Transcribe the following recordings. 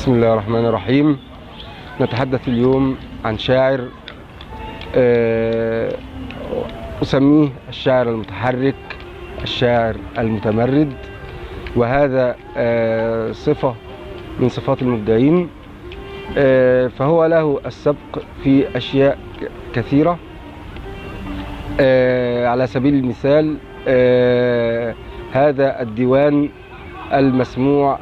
بسم الله الرحمن الرحيم. نتحدث اليوم عن شاعر أسميه الشاعر المتحرك، الشاعر المتمرد، وهذا صفة من صفات المبدعين. فهو له السبق في أشياء كثيرة. على سبيل المثال هذا الديوان المسموع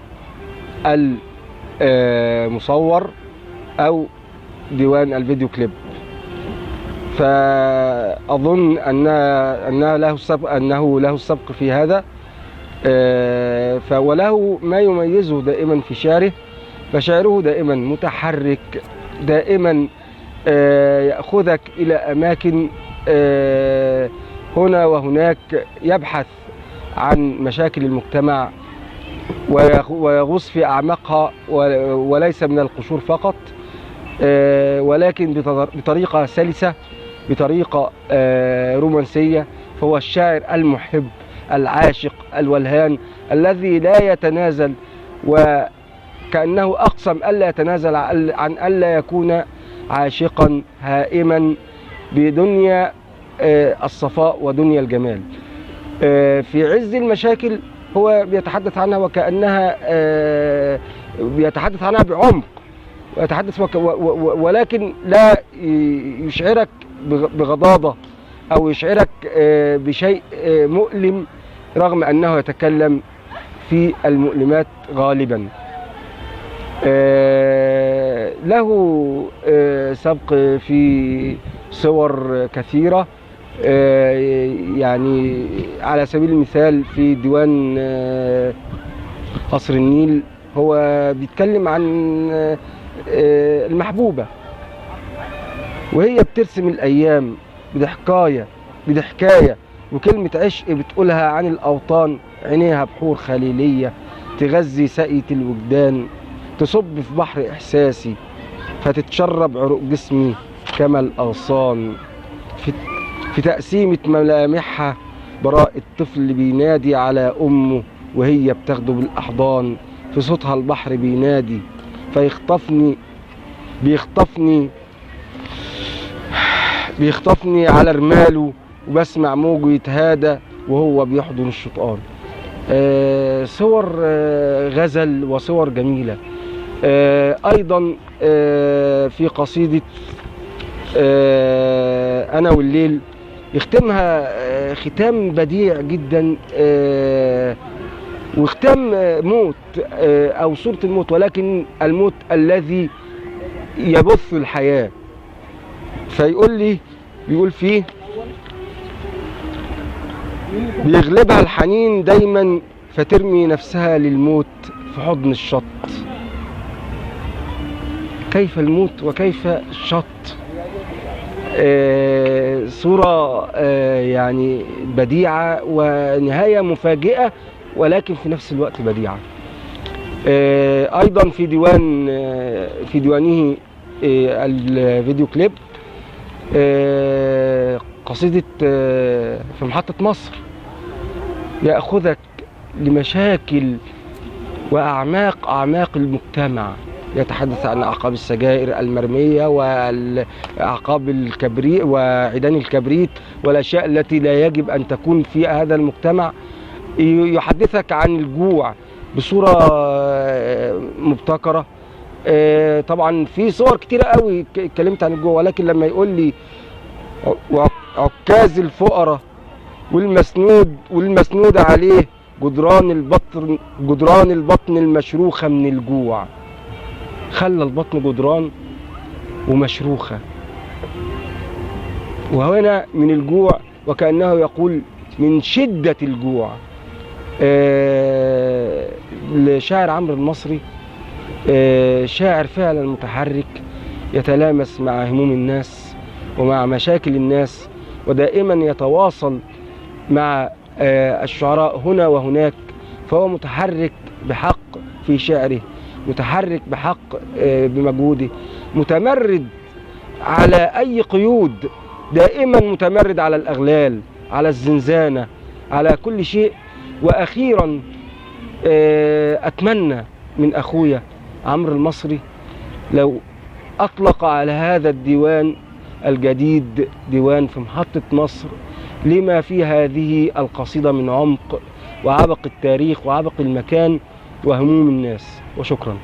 المصور أو ديوان الفيديو كليب، فأظن أنه له السبق في هذا. وله ما يميزه دائما في شعره، فشعره دائما متحرك، دائما يأخذك إلى أماكن هنا وهناك، يبحث عن مشاكل المجتمع ويغوص في أعماقها، وليس من القشور فقط، ولكن بطريقة سلسة، بطريقة رومانسية. فهو الشاعر المحب العاشق الولهان الذي لا يتنازل، وكأنه أقسم ألا يتنازل عن ألا يكون عاشقا هائما بدنيا الصفاء ودنيا الجمال. في عز المشاكل هو بيتحدث عنها وكأنها بيتحدث عنها بعمق، ولكن لا يشعرك بغضاضة أو يشعرك بشيء مؤلم، رغم أنه يتكلم في المؤلمات غالبا. له سبق في صور كثيرة، يعني على سبيل المثال في ديوان قصر النيل هو بيتكلم عن المحبوبة، وهي بترسم الأيام بضحكاية وكلمة عشق بتقولها عن الأوطان. عينيها بحور خليلية تغذي سقية الوجدان، تصب في بحر إحساسي فتتشرب عروق جسمي كما الأغصان. في تقسيمة ملامحها براء الطفل بينادي على أمه وهي بتاخده بالأحضان. في صوتها البحر بينادي بيخطفني على رماله، وبسمع موجه يتهادى وهو بيحضن الشطآن. صور غزل وصور جميلة. أيضا في قصيدة أنا والليل يختمها ختام بديع جدا، وختام موت أو صورة الموت، ولكن الموت الذي يبث الحياة. بيقول فيه بيغلبها الحنين دايما فترمي نفسها للموت في حضن الشط. كيف الموت وكيف الشط؟ صورة يعني بديعة ونهاية مفاجئة، ولكن في نفس الوقت بديعة. أيضا في ديوانه الفيديو كليب قصيدة في محطة مصر يأخذك لمشاكل وأعماق المجتمع. يتحدث عن أعقاب السجائر المرمية وأعقاب الكبريت وعيدان الكبريت والأشياء التي لا يجب أن تكون في هذا المجتمع. يحدثك عن الجوع بصورة مبتكرة. طبعا في صور كتيرة قوي اتكلمت عن الجوع، ولكن لما يقول لي عكاز الفقراء والمسنود عليه جدران البطن المشروخة من الجوع. خلى البطن جدران ومشروخة، وهنا من الجوع، وكأنه يقول من شدة الجوع. الشاعر عمرو المصري شاعر فعلا متحرك، يتلامس مع هموم الناس ومع مشاكل الناس، ودائما يتواصل مع الشعراء هنا وهناك. فهو متحرك بحق في شعره، متحرك بحق بمجهوده، متمرد على أي قيود، دائما متمرد على الأغلال، على الزنزانة، على كل شيء. وأخيرا أتمنى من أخويا عمرو المصري لو أطلق على هذا الديوان الجديد ديوان في محطة مصر لما في هذه القصيدة من عمق وعبق التاريخ وعبق المكان وهموم الناس. وشكرا.